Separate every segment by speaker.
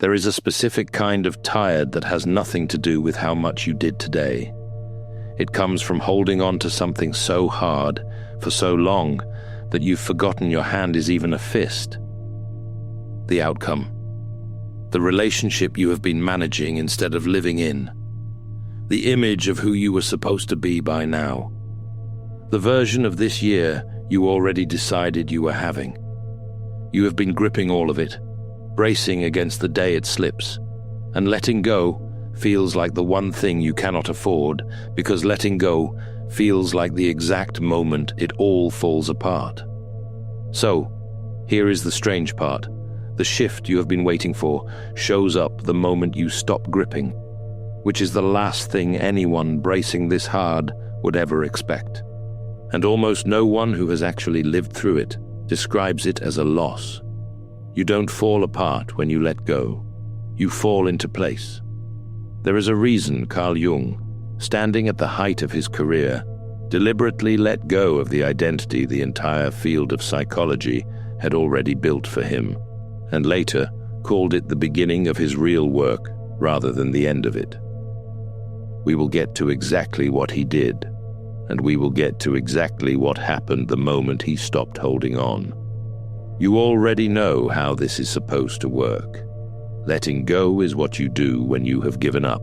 Speaker 1: There is a specific kind of tired that has nothing to do with how much you did today. It comes from holding on to something so hard for so long that you've forgotten your hand is even a fist. The outcome. The relationship you have been managing instead of living in. The image of who you were supposed to be by now. The version of this year you already decided you were having. You have been gripping all of it, bracing against the day it slips, and letting go feels like the one thing you cannot afford, because letting go feels like the exact moment it all falls apart. So, here is the strange part. The shift you have been waiting for shows up the moment you stop gripping, which is the last thing anyone bracing this hard would ever expect. And almost no one who has actually lived through it describes it as a loss. You don't fall apart when you let go. You fall into place. There is a reason Carl Jung, standing at the height of his career, deliberately let go of the identity the entire field of psychology had already built for him, and later called it the beginning of his real work rather than the end of it. We will get to exactly what he did, and we will get to exactly what happened the moment he stopped holding on. You already know how this is supposed to work. Letting go is what you do when you have given up.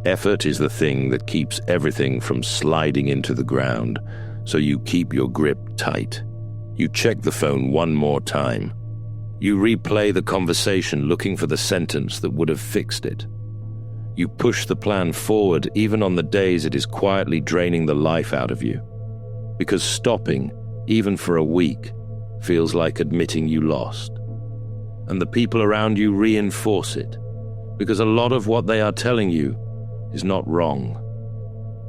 Speaker 1: Effort is the thing that keeps everything from sliding into the ground, so you keep your grip tight. You check the phone one more time. You replay the conversation looking for the sentence that would have fixed it. You push the plan forward even on the days it is quietly draining the life out of you. Because stopping, even for a week, feels like admitting you lost. And the people around you reinforce it, because a lot of what they are telling you is not wrong.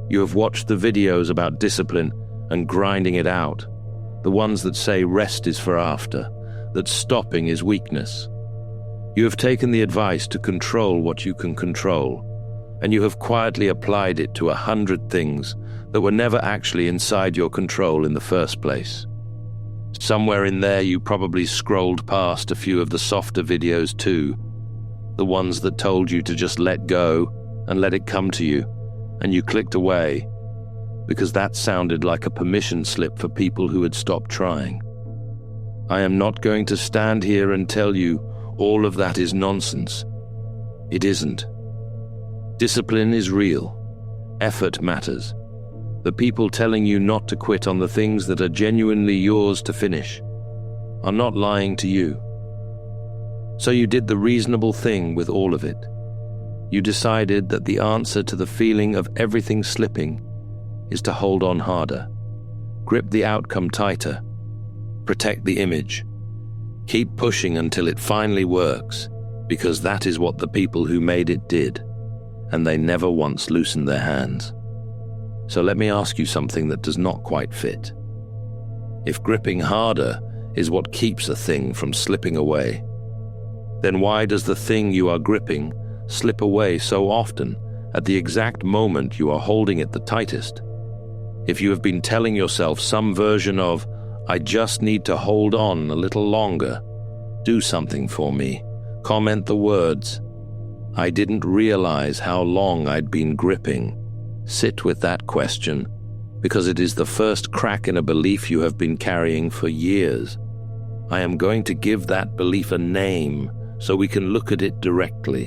Speaker 1: You have watched the videos about discipline and grinding it out, the ones that say rest is for after, that stopping is weakness. You have taken the advice to control what you can control, and you have quietly applied it to 100 things that were never actually inside your control in the first place. Somewhere in there you probably scrolled past a few of the softer videos too, the ones that told you to just let go and let it come to you, and you clicked away, because that sounded like a permission slip for people who had stopped trying. I am not going to stand here and tell you all of that is nonsense. It isn't. Discipline is real. Effort matters. The people telling you not to quit on the things that are genuinely yours to finish are not lying to you. So you did the reasonable thing with all of it. You decided that the answer to the feeling of everything slipping is to hold on harder, grip the outcome tighter, protect the image, keep pushing until it finally works, because that is what the people who made it did, and they never once loosened their hands. So let me ask you something that does not quite fit. If gripping harder is what keeps a thing from slipping away, then why does the thing you are gripping slip away so often at the exact moment you are holding it the tightest? If you have been telling yourself some version of, I just need to hold on a little longer, do something for me, comment the words, I didn't realize how long I'd been gripping. Sit with that question, because it is the first crack in a belief you have been carrying for years. I am going to give that belief a name so we can look at it directly.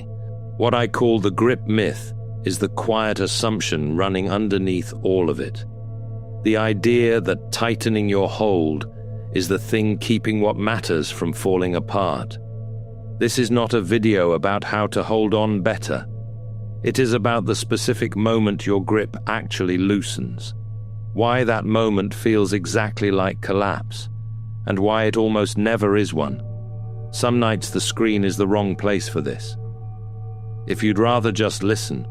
Speaker 1: What I call the grip myth is the quiet assumption running underneath all of it. The idea that tightening your hold is the thing keeping what matters from falling apart. This is not a video about how to hold on better. It is about the specific moment your grip actually loosens, why that moment feels exactly like collapse, and why it almost never is one. Some nights the screen is the wrong place for this. If you'd rather just listen,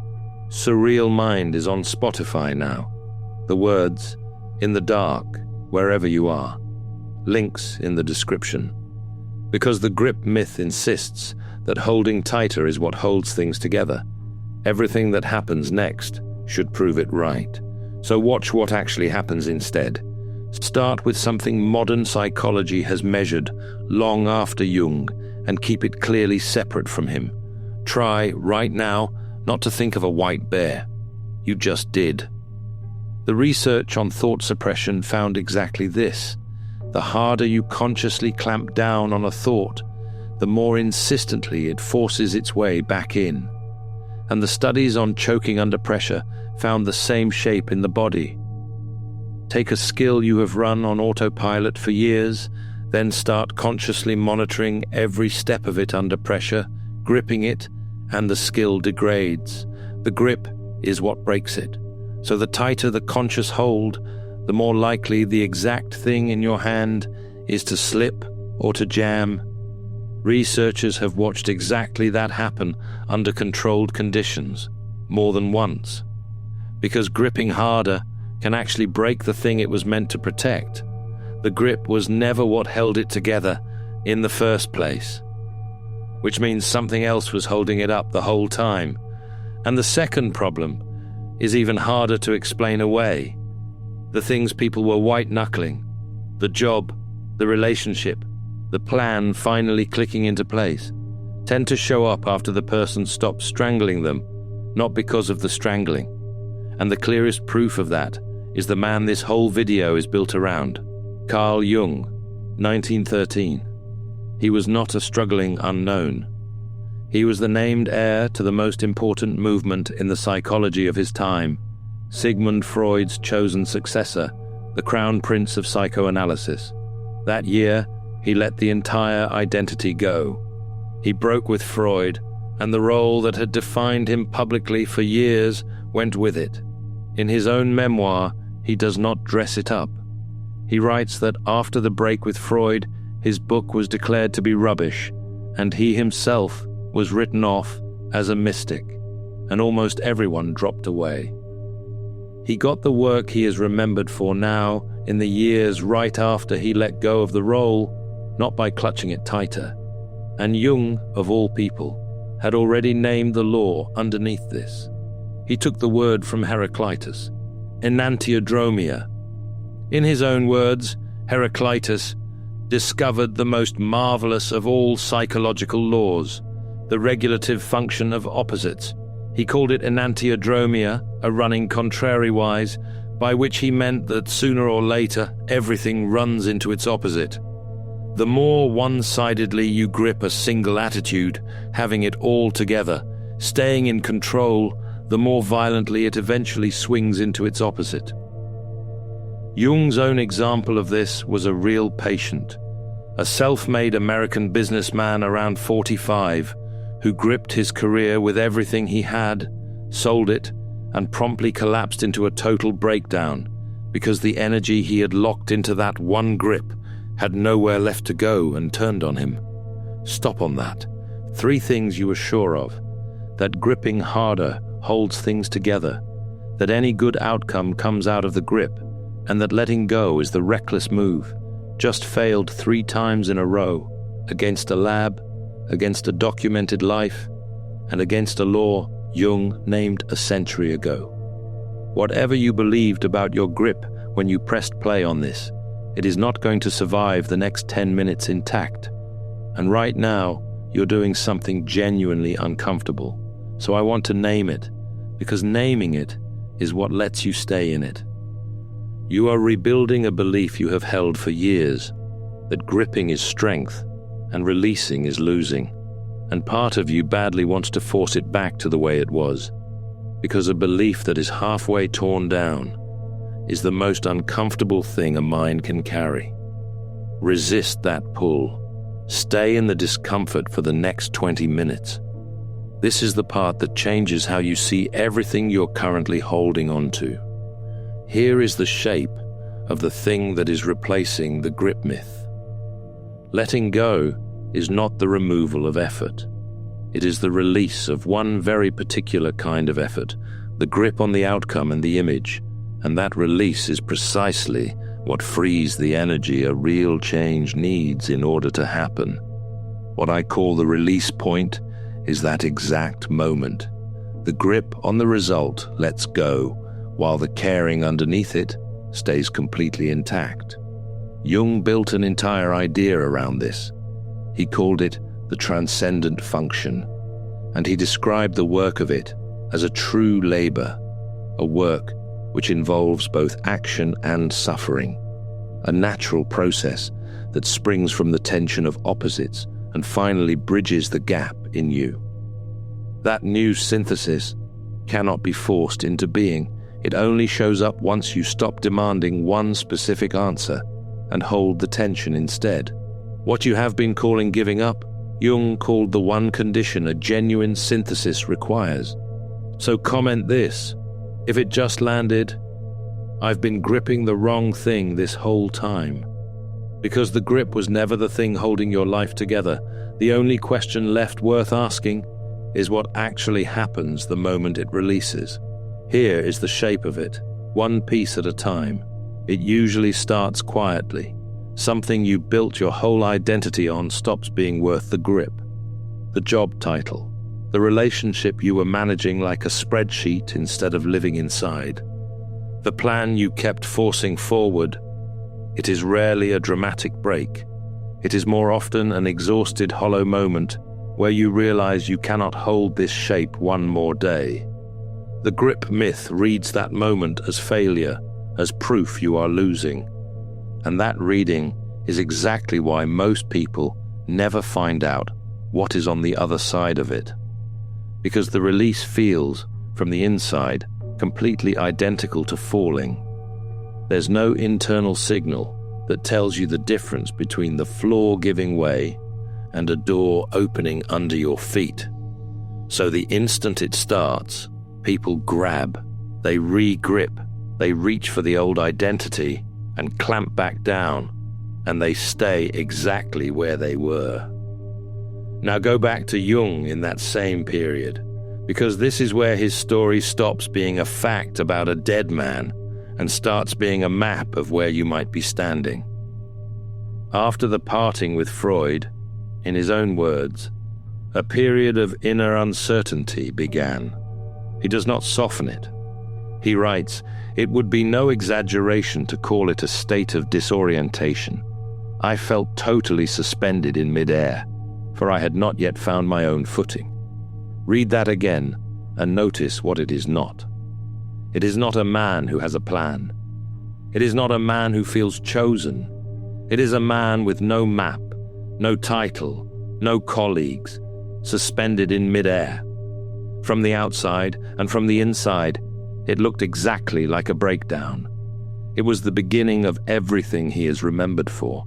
Speaker 1: Surreal Mind is on Spotify now. The words, in the dark, wherever you are. Links in the description. Because the grip myth insists that holding tighter is what holds things together. Everything that happens next should prove it right. So watch what actually happens instead. Start with something modern psychology has measured long after Jung, and keep it clearly separate from him. Try, right now, not to think of a white bear. You just did. The research on thought suppression found exactly this. The harder you consciously clamp down on a thought, the more insistently it forces its way back in. And the studies on choking under pressure found the same shape in the body. Take a skill you have run on autopilot for years, then start consciously monitoring every step of it under pressure, gripping it, and the skill degrades. The grip is what breaks it. So the tighter the conscious hold, the more likely the exact thing in your hand is to slip or to jam. Researchers have watched exactly that happen under controlled conditions, more than once. Because gripping harder can actually break the thing it was meant to protect. The grip was never what held it together in the first place, which means something else was holding it up the whole time. And the second problem is even harder to explain away. The things people were white-knuckling, the job, the relationship, the plan finally clicking into place, tend to show up after the person stops strangling them, not because of the strangling. And the clearest proof of that is the man this whole video is built around, Carl Jung, 1913. He was not a struggling unknown. He was the named heir to the most important movement in the psychology of his time, Sigmund Freud's chosen successor, the crown prince of psychoanalysis. That year, he let the entire identity go. He broke with Freud, and the role that had defined him publicly for years went with it. In his own memoir, he does not dress it up. He writes that after the break with Freud, his book was declared to be rubbish, and he himself was written off as a mystic, and almost everyone dropped away. He got the work he is remembered for now in the years right after he let go of the role, not by clutching it tighter. And Jung, of all people, had already named the law underneath this. He took the word from Heraclitus, enantiodromia. In his own words, Heraclitus discovered the most marvelous of all psychological laws, the regulative function of opposites. He called it enantiodromia, a running contrariwise, by which he meant that sooner or later everything runs into its opposite. The more one-sidedly you grip a single attitude, having it all together, staying in control, the more violently it eventually swings into its opposite. Jung's own example of this was a real patient, a self-made American businessman around 45, who gripped his career with everything he had, sold it, and promptly collapsed into a total breakdown because the energy he had locked into that one grip had nowhere left to go and turned on him. Stop on that. 3 things you are sure of: that gripping harder holds things together, that any good outcome comes out of the grip, and that letting go is the reckless move, just failed 3 times in a row, against a lab, against a documented life, and against a law Jung named a century ago. Whatever you believed about your grip when you pressed play on this, it is not going to survive the next 10 minutes intact. And right now, you're doing something genuinely uncomfortable. So I want to name it, because naming it is what lets you stay in it. You are rebuilding a belief you have held for years, that gripping is strength and releasing is losing. And part of you badly wants to force it back to the way it was, because a belief that is halfway torn down is the most uncomfortable thing a mind can carry. Resist that pull. Stay in the discomfort for the next 20 minutes. This is the part that changes how you see everything you're currently holding on to. Here is the shape of the thing that is replacing the grip myth. Letting go is not the removal of effort. It is the release of one very particular kind of effort, the grip on the outcome and the image, and that release is precisely what frees the energy a real change needs in order to happen. What I call the release point is that exact moment. The grip on the result lets go, while the caring underneath it stays completely intact. Jung built an entire idea around this. He called it the transcendent function, and he described the work of it as a true labor, a work which involves both action and suffering, a natural process that springs from the tension of opposites and finally bridges the gap in you. That new synthesis cannot be forced into being. It only shows up once you stop demanding one specific answer and hold the tension instead. What you have been calling giving up, Jung called the one condition a genuine synthesis requires. So comment this: if it just landed, I've been gripping the wrong thing this whole time. Because the grip was never the thing holding your life together. The only question left worth asking is what actually happens the moment it releases. Here is the shape of it, one piece at a time. It usually starts quietly. Something you built your whole identity on stops being worth the grip. The job title, the relationship you were managing like a spreadsheet instead of living inside, the plan you kept forcing forward. It is rarely a dramatic break. It is more often an exhausted, hollow moment where you realize you cannot hold this shape one more day. The grip myth reads that moment as failure, as proof you are losing. And that reading is exactly why most people never find out what is on the other side of it. Because the release feels, from the inside, completely identical to falling. There's no internal signal that tells you the difference between the floor giving way and a door opening under your feet. So the instant it starts, people grab, they re-grip, they reach for the old identity and clamp back down, and they stay exactly where they were. Now go back to Jung in that same period, because this is where his story stops being a fact about a dead man and starts being a map of where you might be standing. After the parting with Freud, in his own words, a period of inner uncertainty began. He does not soften it. He writes, "It would be no exaggeration to call it a state of disorientation. I felt totally suspended in midair, for I had not yet found my own footing." Read that again and notice what it is not. It is not a man who has a plan. It is not a man who feels chosen. It is a man with no map, no title, no colleagues, suspended in midair. From the outside and from the inside, it looked exactly like a breakdown. It was the beginning of everything he is remembered for.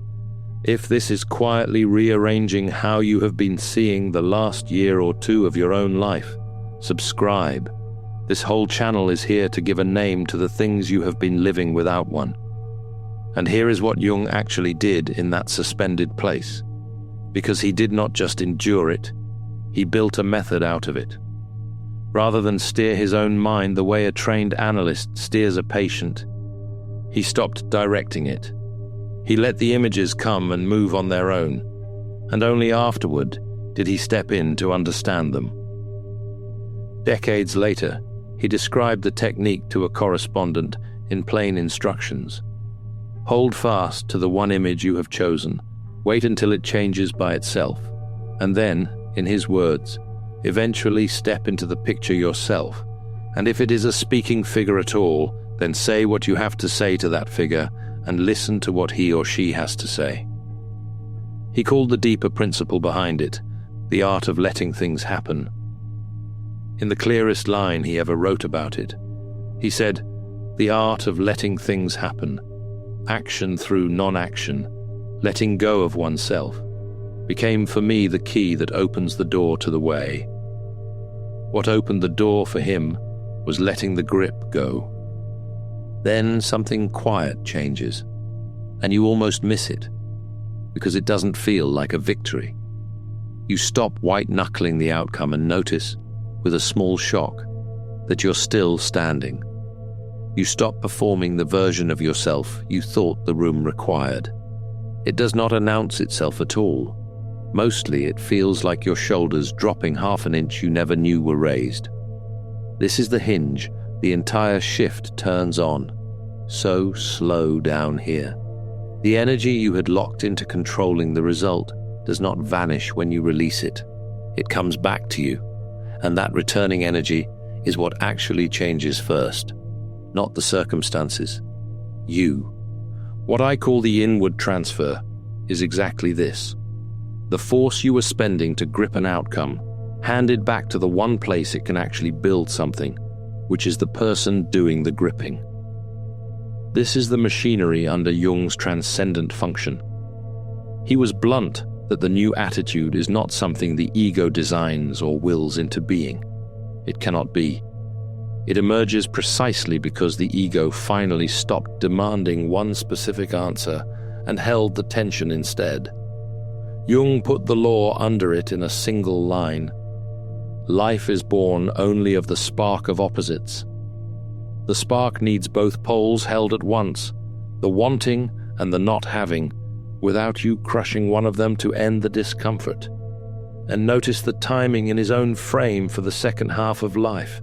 Speaker 1: If this is quietly rearranging how you have been seeing the last year or two of your own life, subscribe. This whole channel is here to give a name to the things you have been living without one. And here is what Jung actually did in that suspended place. Because he did not just endure it, he built a method out of it. Rather than steer his own mind the way a trained analyst steers a patient, he stopped directing it. He let the images come and move on their own, and only afterward did he step in to understand them. Decades later, he described the technique to a correspondent in plain instructions. Hold fast to the one image you have chosen, wait until it changes by itself, and then, in his words, eventually step into the picture yourself, and if it is a speaking figure at all, then say what you have to say to that figure and listen to what he or she has to say. He called the deeper principle behind it the art of letting things happen. In the clearest line he ever wrote about it, he said, "The art of letting things happen, action through non-action, letting go of oneself, became for me the key that opens the door to the way." What opened the door for him was letting the grip go. Then something quiet changes, and you almost miss it, because it doesn't feel like a victory. You stop white-knuckling the outcome and notice, with a small shock, that you're still standing. You stop performing the version of yourself you thought the room required. It does not announce itself at all. Mostly it feels like your shoulders dropping half an inch you never knew were raised. This is the hinge the entire shift turns on. So slow down here. The energy you had locked into controlling the result does not vanish when you release it. It comes back to you, and that returning energy is what actually changes first, not the circumstances. You. What I call the inward transfer is exactly this. The force you were spending to grip an outcome, handed back to the one place it can actually build something, which is the person doing the gripping. This is the machinery under Jung's transcendent function. He was blunt that the new attitude is not something the ego designs or wills into being. It cannot be. It emerges precisely because the ego finally stopped demanding one specific answer and held the tension instead. Jung put the law under it in a single line. Life is born only of the spark of opposites. The spark needs both poles held at once, the wanting and the not having, without you crushing one of them to end the discomfort. And notice the timing in his own frame for the second half of life.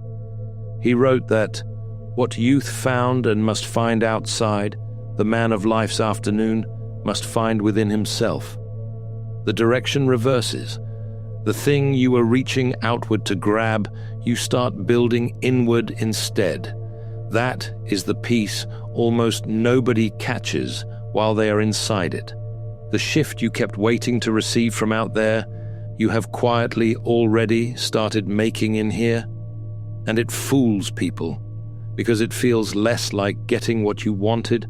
Speaker 1: He wrote that, "What youth found and must find outside, the man of life's afternoon must find within himself." The direction reverses. The thing you were reaching outward to grab, you start building inward instead. That is the piece almost nobody catches while they are inside it. The shift you kept waiting to receive from out there, you have quietly already started making in here. And it fools people, because it feels less like getting what you wanted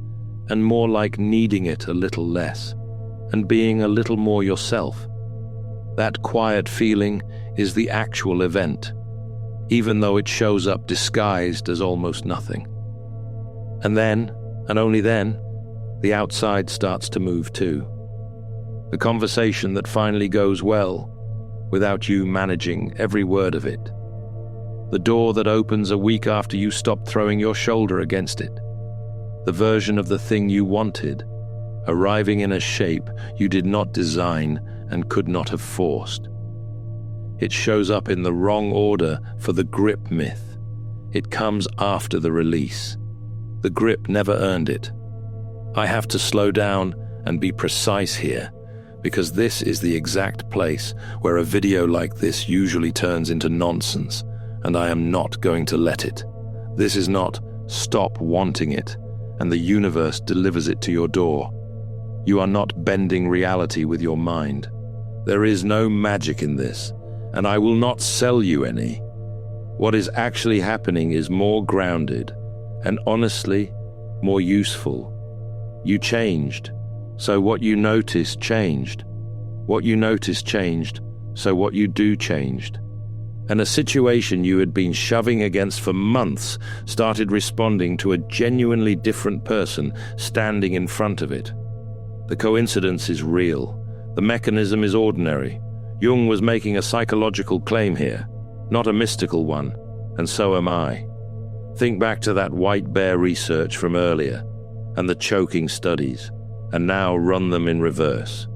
Speaker 1: and more like needing it a little less, and being a little more yourself. That quiet feeling is the actual event, even though it shows up disguised as almost nothing. And then, and only then, the outside starts to move too. The conversation that finally goes well, without you managing every word of it. The door that opens a week after you stop throwing your shoulder against it. The version of the thing you wanted, arriving in a shape you did not design and could not have forced. It shows up in the wrong order for the grip myth. It comes after the release. The grip never earned it. I have to slow down and be precise here, because this is the exact place where a video like this usually turns into nonsense, and I am not going to let it. This is not stop wanting it, and the universe delivers it to your door. You are not bending reality with your mind. There is no magic in this, and I will not sell you any. What is actually happening is more grounded, and honestly, more useful. You changed, so what you noticed changed. What you noticed changed, so what you do changed. And a situation you had been shoving against for months started responding to a genuinely different person standing in front of it. The coincidence is real. The mechanism is ordinary. Jung was making a psychological claim here, not a mystical one, and so am I. Think back to that white bear research from earlier, and the choking studies, and now run them in reverse.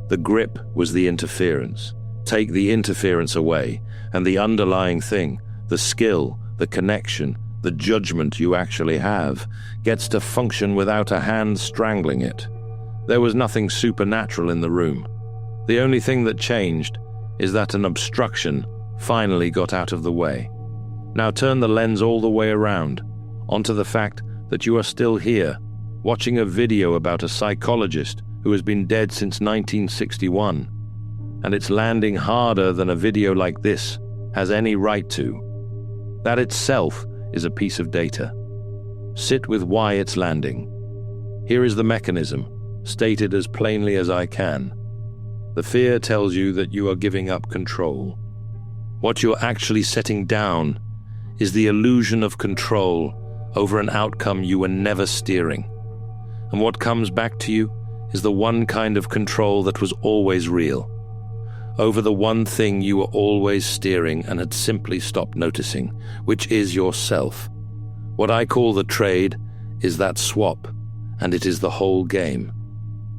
Speaker 1: The grip was the interference. Take the interference away, and the underlying thing, the skill, the connection, the judgment you actually have, gets to function without a hand strangling it. There was nothing supernatural in the room. The only thing that changed is that an obstruction finally got out of the way. Now turn the lens all the way around, onto the fact that you are still here, watching a video about a psychologist who has been dead since 1961. And it's landing harder than a video like this has any right to. That itself is a piece of data. Sit with why it's landing. Here is the mechanism, stated as plainly as I can. The fear tells you that you are giving up control. What you're actually setting down is the illusion of control over an outcome you were never steering. And what comes back to you is the one kind of control that was always real, over the one thing you were always steering and had simply stopped noticing, which is yourself. What I call the trade is that swap, and it is the whole game.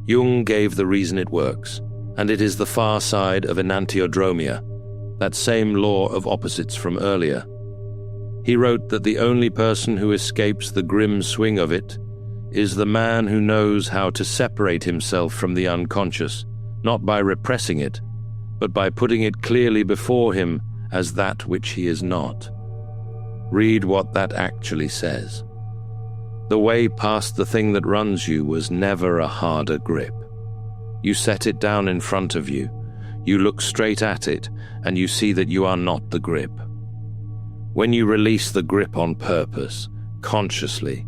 Speaker 1: Jung gave the reason it works, and it is the far side of enantiodromia, that same law of opposites from earlier. He wrote that the only person who escapes the grim swing of it is the man who knows how to separate himself from the unconscious not by repressing it, but by putting it clearly before him as that which he is not. Read what that actually says. The way past the thing that runs you was never a harder grip. You set it down in front of you, you look straight at it, and you see that you are not the grip. When you release the grip on purpose, consciously,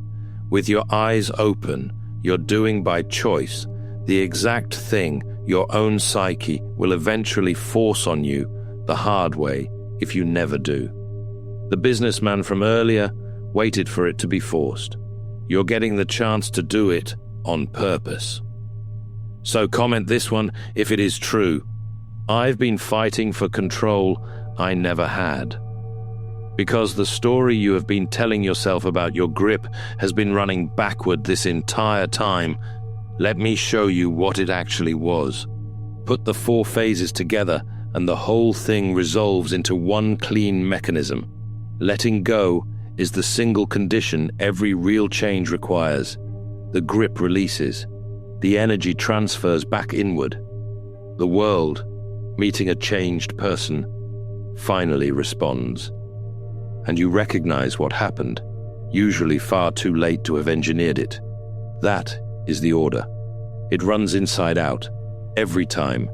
Speaker 1: with your eyes open, you're doing by choice the exact thing your own psyche will eventually force on you the hard way if you never do. The businessman from earlier waited for it to be forced. You're getting the chance to do it on purpose. So comment this one if it is true. I've been fighting for control I never had. Because the story you have been telling yourself about your grip has been running backward this entire time, let me show you what it actually was. Put the 4 phases together and the whole thing resolves into one clean mechanism. Letting go is the single condition every real change requires. The grip releases. The energy transfers back inward. The world, meeting a changed person, finally responds. And you recognize what happened, usually far too late to have engineered it. That is the order. It runs inside out, every time,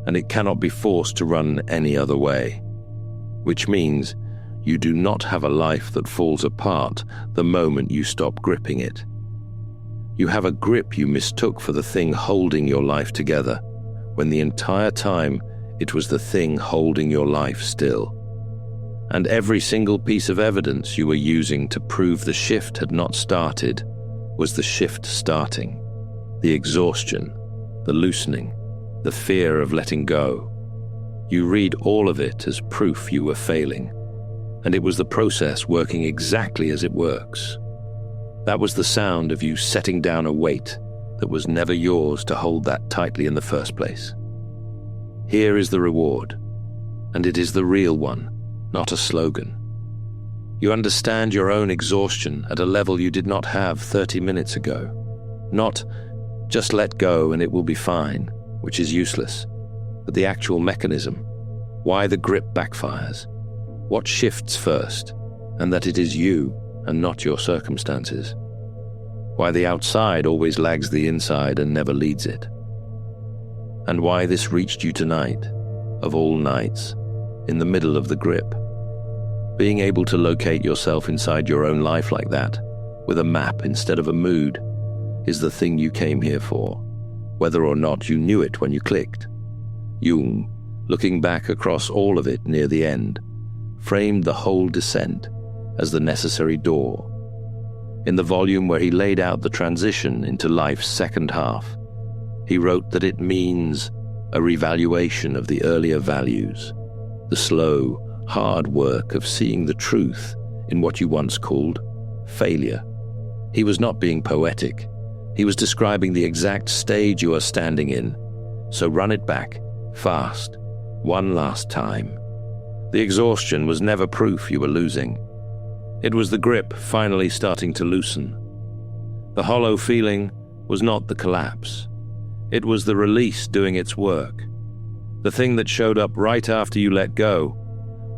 Speaker 1: and it cannot be forced to run any other way. Which means you do not have a life that falls apart the moment you stop gripping it. You have a grip you mistook for the thing holding your life together, when the entire time it was the thing holding your life still. And every single piece of evidence you were using to prove the shift had not started was the shift starting. The exhaustion, the loosening, the fear of letting go. You read all of it as proof you were failing, and it was the process working exactly as it works. That was the sound of you setting down a weight that was never yours to hold that tightly in the first place. Here is the reward, and it is the real one, not a slogan. You understand your own exhaustion at a level you did not have 30 minutes ago. Not just let go and it will be fine, which is useless, but the actual mechanism, why the grip backfires, what shifts first, and that it is you and not your circumstances. Why the outside always lags the inside and never leads it. And why this reached you tonight, of all nights, in the middle of the grip. Being able to locate yourself inside your own life like that, with a map instead of a mood, is the thing you came here for, whether or not you knew it when you clicked. Jung, looking back across all of it near the end, framed the whole descent as the necessary door. In the volume where he laid out the transition into life's second half, he wrote that it means a revaluation of the earlier values, the slow, hard work of seeing the truth in what you once called failure. He was not being poetic. He was describing the exact stage you are standing in. So run it back, fast, one last time. The exhaustion was never proof you were losing. It was the grip finally starting to loosen. The hollow feeling was not the collapse. It was the release doing its work. The thing that showed up right after you let go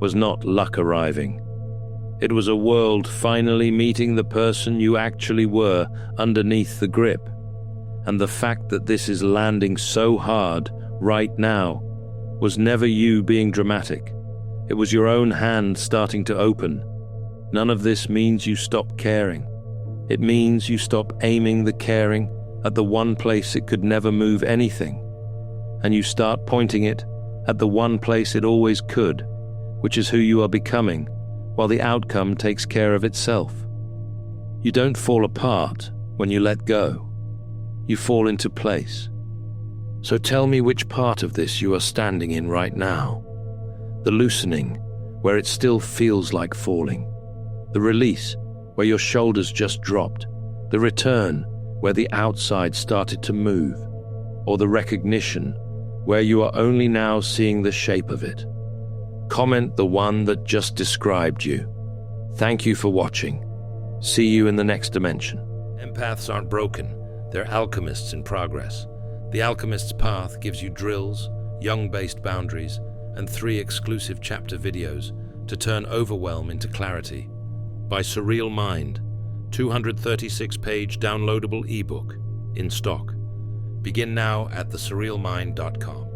Speaker 1: was not luck arriving. It was a world finally meeting the person you actually were underneath the grip. And the fact that this is landing so hard right now was never you being dramatic. It was your own hand starting to open. None of this means you stop caring. It means you stop aiming the caring at the one place it could never move anything, and you start pointing it at the one place it always could, which is who you are becoming, while the outcome takes care of itself. You don't fall apart when you let go. You fall into place. So tell me which part of this you are standing in right now. The loosening, where it still feels like falling. The release, where your shoulders just dropped. The return, where the outside started to move. Or the recognition, where you are only now seeing the shape of it. Comment the one that just described you. Thank you for watching. See you in the next dimension. Empaths aren't broken. They're alchemists in progress. The Alchemist's Path gives you drills, Jung-based boundaries, and 3 exclusive chapter videos to turn overwhelm into clarity. By Surreal Mind, 236-page downloadable ebook in stock. Begin now at thesurrealmind.com.